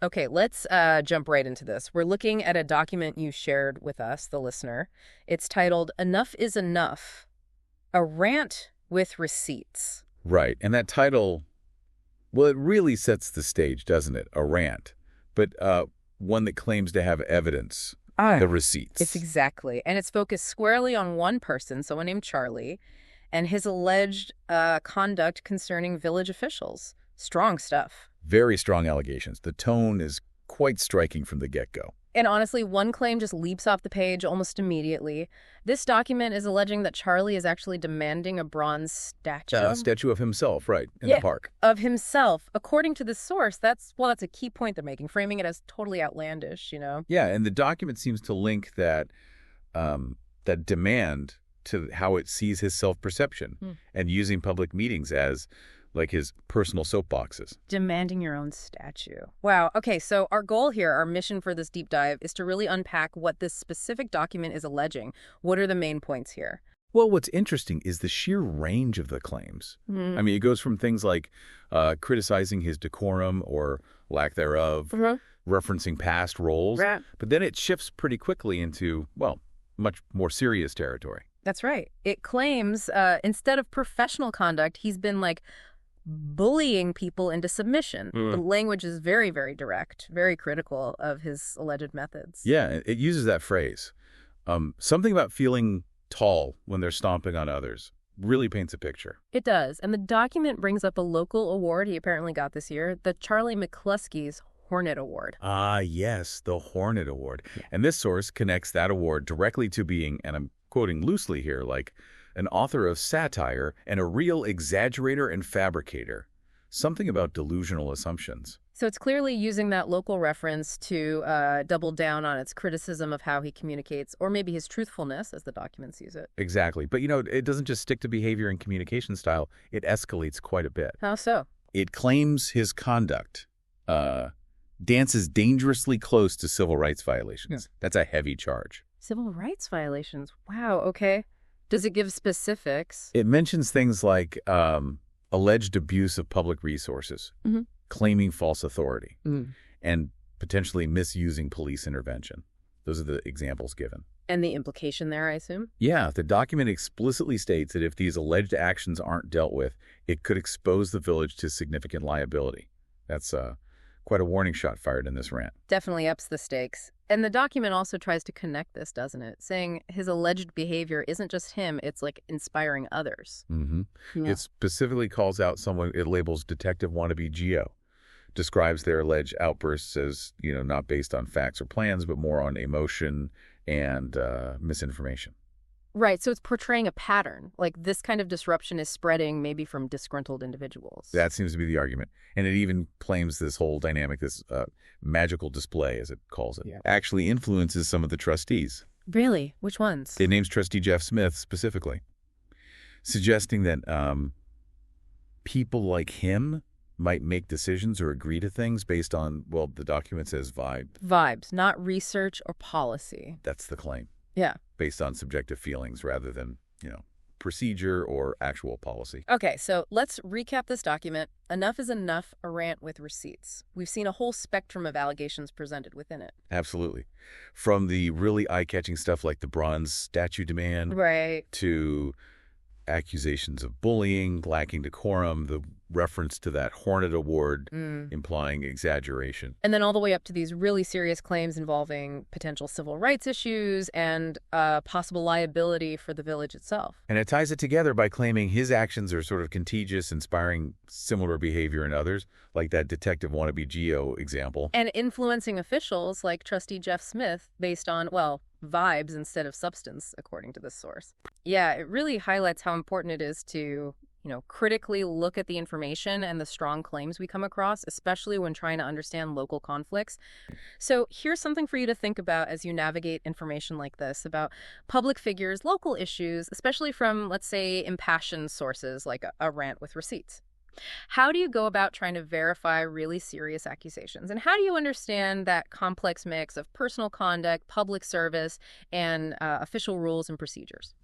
Okay, let's jump right into this. We're looking at a document you shared with us, the listener. It's titled Enough is Enough, a Rant with Receipts. Right. And that title, well, it really sets the stage, doesn't it? A rant. But one that claims to have evidence, the It's receipts. exactly. And it's focused squarely on one person, someone named Charlie, and his alleged conduct concerning village officials. Strong stuff. Very strong allegations. The tone is quite striking from the get-go. And honestly, one claim just leaps off the page almost immediately. This document is alleging that Charlie is actually demanding a bronze statue. A statue of himself, right, in the Yeah, park. of himself. According to the source, that's a key point they're making, framing it as totally outlandish, you know? Yeah, and the document seems to link that demand to how it sees his self-perception and using public meetings as like his personal soapboxes. Demanding your own statue. Wow. Okay, so our goal here, our mission for this deep dive, is to really unpack what this specific document is alleging. What are the main points here? Well, what's interesting is the sheer range of the claims. I mean, it goes from things like criticizing his decorum or lack thereof, referencing past roles, Right. but then it shifts pretty quickly into, well, much more serious territory. That's right. It claims instead of professional conduct, he's been like bullying people into submission. The language is very, very direct, very critical of his alleged methods. Yeah, it uses that phrase. Something about feeling tall when they're stomping on others really paints a picture. It does. And the document brings up a local award he apparently got this year, the Charlie McCluskey's Hornet Award. Ah, yes, the Hornet Award. And this source connects that award directly to being, and I'm quoting loosely here, like an author of satire and a real exaggerator and fabricator. Something about delusional assumptions. So it's clearly using that local reference to double down on its criticism of how he communicates, or maybe his truthfulness, as the documents use it. Exactly. But, it doesn't just stick to behavior and communication style. It escalates quite a bit. How so? It claims his conduct dances dangerously close to civil rights violations. That's a heavy charge. Civil rights violations. Wow, okay. Does it give specifics? It mentions things like alleged abuse of public resources, claiming false authority, and potentially misusing police intervention. Those are the examples given. And the implication there, I assume? Yeah, the document explicitly states that if these alleged actions aren't dealt with, it could expose the village to significant liability. That's quite a warning shot fired in this rant. Definitely ups the stakes. And the document also tries to connect this, doesn't it? Saying his alleged behavior isn't just him, it's like inspiring others. Yeah. It specifically calls out someone it labels Detective Wannabe Geo, describes their alleged outbursts as, not based on facts or plans, but more on emotion and misinformation. Right, so it's portraying a pattern. Like this kind of disruption is spreading maybe from disgruntled individuals. That seems to be the argument. And it even claims this whole dynamic, this magical display, as it calls it, actually influences some of the trustees. Really? Which ones? It names Trustee Jeff Smith specifically, suggesting that people like him might make decisions or agree to things based on, well, the document says vibe. Vibes, not research or policy. That's the claim. Yeah. Based on subjective feelings rather than, procedure or actual policy. Okay, so let's recap this document. Enough is enough, a rant with receipts. We've seen a whole spectrum of allegations presented within it. Absolutely. From the really eye-catching stuff like the bronze statue demand Right. to accusations of bullying, lacking decorum, the reference to that Hornet Award implying exaggeration. And then all the way up to these really serious claims involving potential civil rights issues and possible liability for the village itself. And it ties it together by claiming his actions are sort of contagious, inspiring similar behavior in others, like that Detective Wannabe Geo example. And influencing officials like Trustee Jeff Smith based on, well, vibes instead of substance, according to this source. Yeah, it really highlights how important it is to, critically look at the information and the strong claims we come across, especially when trying to understand local conflicts. So here's something for you to think about as you navigate information like this about public figures, local issues, especially from, let's say, impassioned sources like a rant with receipts. How do you go about trying to verify really serious accusations? And how do you understand that complex mix of personal conduct, public service, and official rules and procedures?